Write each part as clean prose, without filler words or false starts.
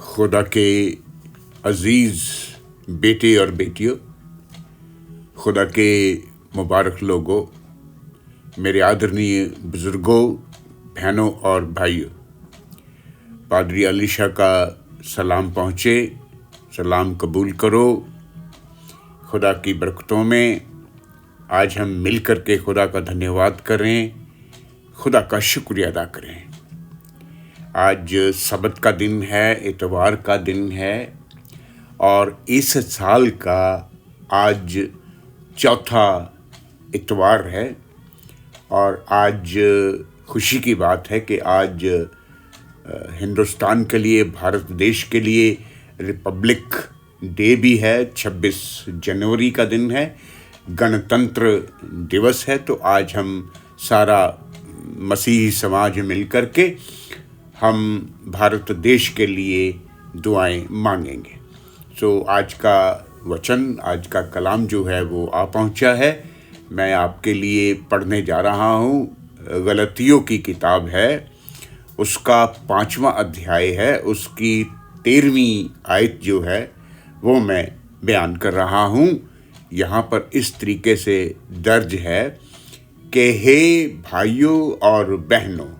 खुदा के अज़ीज़ बेटे और बेटियों, खुदा के मुबारक लोगों, मेरे आदरणीय बुज़ुर्गों, बहनों और भाइयों, पादरी अलीशा का सलाम पहुँचे, सलाम कबूल करो। खुदा की बरकतों में आज हम मिल कर के खुदा का धन्यवाद करें, खुदा का शुक्रिया अदा करें। आज सबत का दिन है, इतवार का दिन है और इस साल का आज चौथा इतवार है। और आज खुशी की बात है कि आज हिंदुस्तान के लिए, भारत देश के लिए रिपब्लिक डे भी है। 26 जनवरी का दिन है, गणतंत्र दिवस है। तो आज हम सारा मसीही समाज मिल कर के हम भारत देश के लिए दुआएं मांगेंगे। आज का वचन, आज का कलाम जो है वो आ पहुंचा है। मैं आपके लिए पढ़ने जा रहा हूं। गलतियों की किताब है, उसका 5वां अध्याय है, उसकी 13वीं आयत जो है वो मैं बयान कर रहा हूं। यहाँ पर इस तरीके से दर्ज है कि हे भाइयों और बहनों,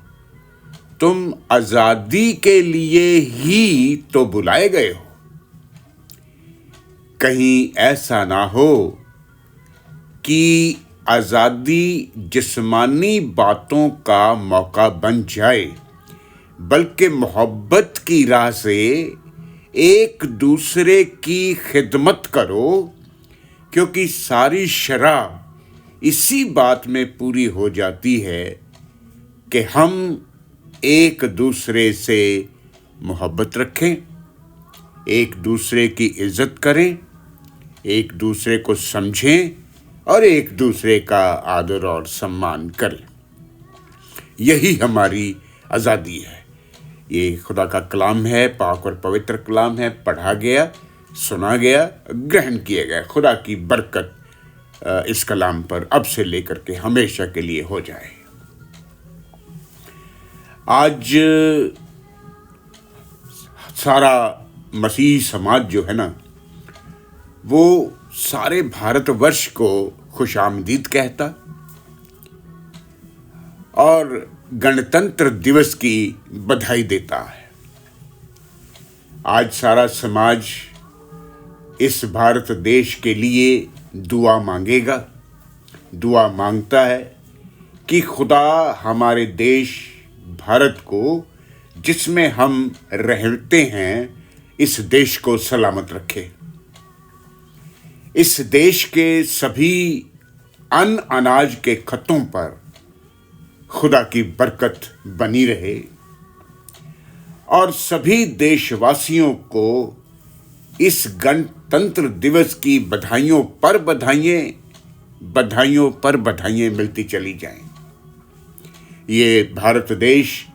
तुम आज़ादी के लिए ही तो बुलाए गए हो। कहीं ऐसा ना हो कि आज़ादी जिस्मानी बातों का मौका बन जाए, बल्कि मोहब्बत की राह से एक दूसरे की खिदमत करो, क्योंकि सारी शरह इसी बात में पूरी हो जाती है कि हम एक दूसरे से मोहब्बत रखें, एक दूसरे की इज़्ज़त करें, एक दूसरे को समझें और एक दूसरे का आदर और सम्मान करें। यही हमारी आज़ादी है। ये खुदा का कलाम है, पाक और पवित्र कलाम है। पढ़ा गया, सुना गया, ग्रहण किया गया। खुदा की बरकत इस कलाम पर अब से लेकर के हमेशा के लिए हो जाए। आज सारा मसीही समाज जो है ना, वो सारे भारतवर्ष को खुशामदीद कहता और गणतंत्र दिवस की बधाई देता है। आज सारा समाज इस भारत देश के लिए दुआ मांगेगा, दुआ मांगता है कि खुदा हमारे देश भारत को, जिसमें हम रहते हैं, इस देश को सलामत रखे। इस देश के सभी अन्न अनाज के खतों पर खुदा की बरकत बनी रहे और सभी देशवासियों को इस गणतंत्र दिवस की बधाइयों पर बधाइयाँ मिलती चली जाएं। ये भारत देश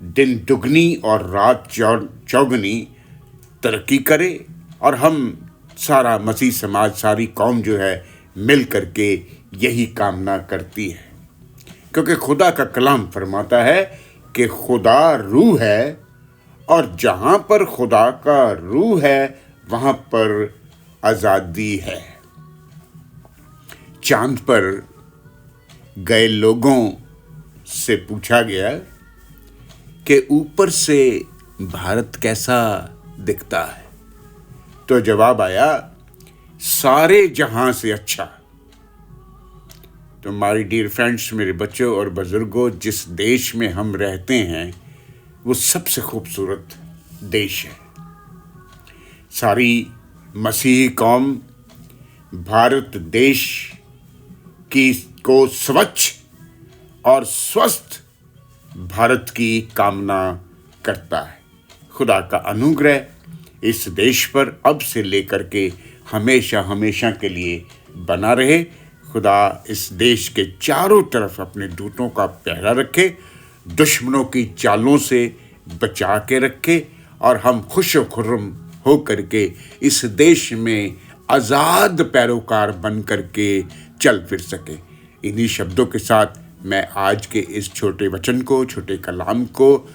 दिन दुगनी और रात चौगनी तरक्की करे और हम सारा मसीह समाज, सारी कौम जो है मिल करके यही कामना करती है। क्योंकि खुदा का कलाम फरमाता है कि खुदा रूह है और जहाँ पर खुदा का रूह है वहाँ पर आज़ादी है। चांद पर गए लोगों से पूछा गया कि ऊपर से भारत कैसा दिखता है, तो जवाब आया, सारे जहां से अच्छा। तो माय डियर फ्रेंड्स, मेरे बच्चों और बुजुर्गों, जिस देश में हम रहते हैं वो सबसे खूबसूरत देश है। सारी मसीही कौम भारत देश को स्वच्छ और स्वस्थ भारत की कामना करता है। खुदा का अनुग्रह इस देश पर अब से लेकर के हमेशा के लिए बना रहे। खुदा इस देश के चारों तरफ अपने दूतों का पहरा रखे, दुश्मनों की चालों से बचा के रखे और हम खुश खुर्रम हो करके इस देश में आज़ाद पैरोकार बन करके चल फिर सके। इन्हीं शब्दों के साथ मैं आज के इस छोटे वचन को, छोटे कलाम को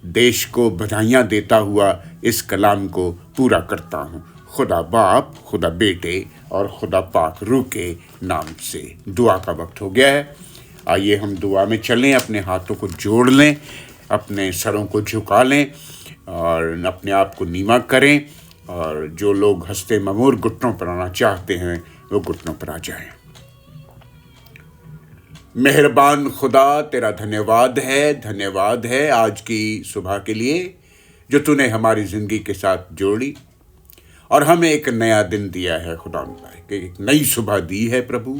देश को बधाइयाँ देता हुआ इस कलाम को पूरा करता हूँ। खुदा बाप, खुदा बेटे और खुदा पाक रूह के नाम से। दुआ का वक्त हो गया है। आइए हम दुआ में चलें, अपने हाथों को जोड़ लें, अपने सरों को झुका लें और अपने आप को नीमा करें, और जो लोग हंसते ममूर घुटनों पर आना चाहते हैं वो घुटनों पर आ जाएं। मेहरबान खुदा, तेरा धन्यवाद है आज की सुबह के लिए जो तूने हमारी ज़िंदगी के साथ जोड़ी और हमें एक नया दिन दिया है। खुदा एक नई सुबह दी है प्रभु,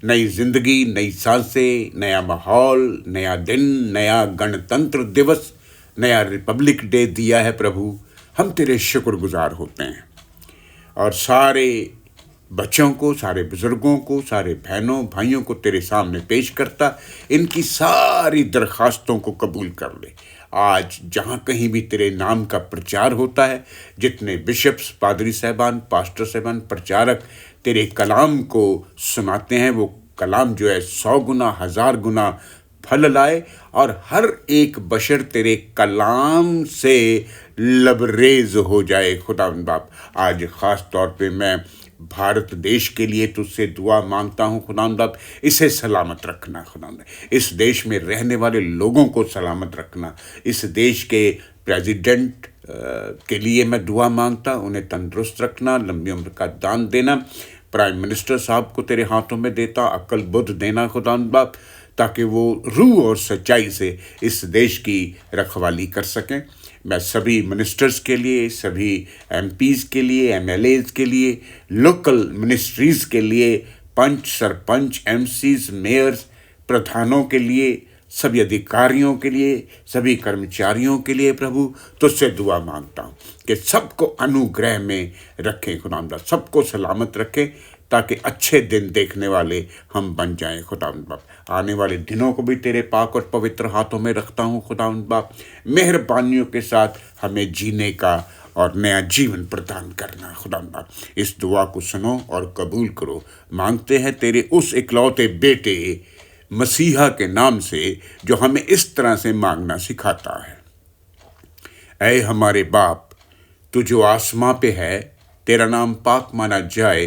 नई जिंदगी, नई सांसें, नया माहौल, नया दिन, नया गणतंत्र दिवस, नया रिपब्लिक डे दिया है प्रभु। हम तेरे शुक्रगुजार होते हैं और सारे बच्चों को, सारे बुजुर्गों को, सारे बहनों भाइयों को तेरे सामने पेश करता इनकी सारी दरखास्तों को कबूल कर ले। आज जहाँ कहीं भी तेरे नाम का प्रचार होता है, जितने बिशप्स, पादरी साहबान, पास्टर साहबान, प्रचारक तेरे कलाम को सुनाते हैं, वो कलाम जो है 100 गुना 1000 गुना फल लाए और हर एक बशर तेरे कलाम से लबरेज हो जाए। खुदा बाप, आज ख़ास तौर पे मैं भारत देश के लिए तुझसे दुआ मांगता हूँ। खुदा बाप, इसे सलामत रखना। खुदा, इस देश में रहने वाले लोगों को सलामत रखना। इस देश के प्रेसिडेंट के लिए मैं दुआ मांगता, उन्हें तंदुरुस्त रखना, लंबी उम्र का दान देना। प्राइम मिनिस्टर साहब को तेरे हाथों में देता, अक्ल बुद्ध देना खुदा बाप, ताकि वो रूह और सच्चाई से इस देश की रखवाली कर सकें। मैं सभी मिनिस्टर्स के लिए, सभी एमपीज़ के लिए, एमएलएज़ के लिए, लोकल मिनिस्ट्रीज़ के लिए, पंच, सरपंच, एमसीज़, मेयर्स, प्रधानों के लिए, सभी अधिकारियों के लिए, सभी कर्मचारियों के लिए प्रभु तुझसे दुआ मांगता हूँ कि सबको अनुग्रह में रखें खुदावंद, सबको सलामत रखें, ताकि अच्छे दिन देखने वाले हम बन जाएं खुदावंद बाप। आने वाले दिनों को भी तेरे पाक और पवित्र हाथों में रखता हूँ खुदावंद बाप। मेहरबानियों के साथ हमें जीने का और नया जीवन प्रदान करना खुदावंद बाप। इस दुआ को सुनो और कबूल करो। मांगते हैं तेरे उस इकलौते बेटे मसीहा के नाम से, जो हमें इस तरह से मांगना सिखाता है। ऐ हमारे बाप, तू जो आसमां पे है, तेरा नाम पाक माना जाए,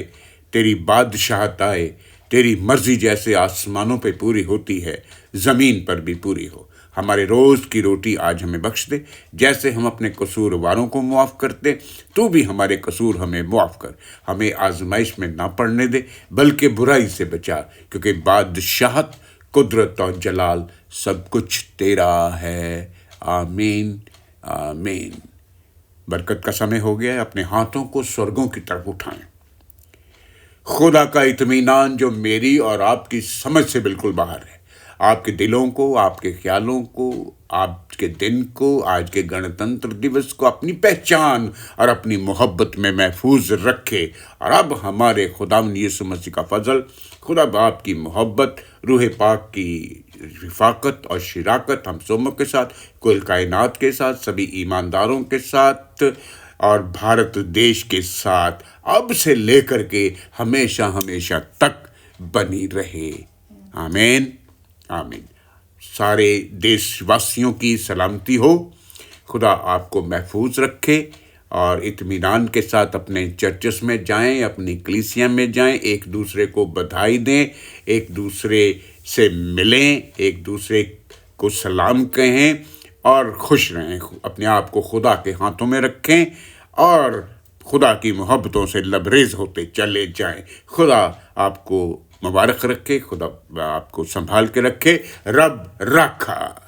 तेरी बादशाहत आए, तेरी मर्जी जैसे आसमानों पे पूरी होती है ज़मीन पर भी पूरी हो। हमारे रोज़ की रोटी आज हमें बख्श दे, जैसे हम अपने कसूरवारों को मुआफ़ करते, तू भी हमारे कसूर हमें मुआफ़ कर। हमें आजमाइश में ना पड़ने दे, बल्कि बुराई से बचा, क्योंकि बादशाहत, कुदरत और जलाल सब कुछ तेरा है। आमीन आमीन। बरकत का समय हो गया है। अपने हाथों को स्वर्गों की तरफ उठाएं। खुदा का इत्मीनान जो मेरी और आपकी समझ से बिल्कुल बाहर है, आपके दिलों को, आपके ख्यालों को, आपके दिन को, आज के गणतंत्र दिवस को अपनी पहचान और अपनी मोहब्बत में महफूज रखे। और अब हमारे खुदावंद यीशु मसीह का फजल, खुदा बाप की मोहब्बत, रूह पाक की रिफाकत और शिराकत हम सबों के साथ, कुल कायनात के साथ, सभी ईमानदारों के साथ और भारत देश के साथ अब से लेकर के हमेशा हमेशा तक बनी रहे। आमीन आमीन। सारे देशवासियों की सलामती हो। खुदा आपको महफूज रखे और इत्मीनान के साथ अपने चर्चेस में जाएं, अपनी कलीसिया में जाएं, एक दूसरे को बधाई दें, एक दूसरे से मिलें, एक दूसरे को सलाम कहें और खुश रहें। अपने आप को खुदा के हाथों में रखें और खुदा की मोहब्बतों से लबरेज होते चले जाएं। खुदा आपको मुबारक रखे, खुदा आपको संभाल के रखे। रब रखा।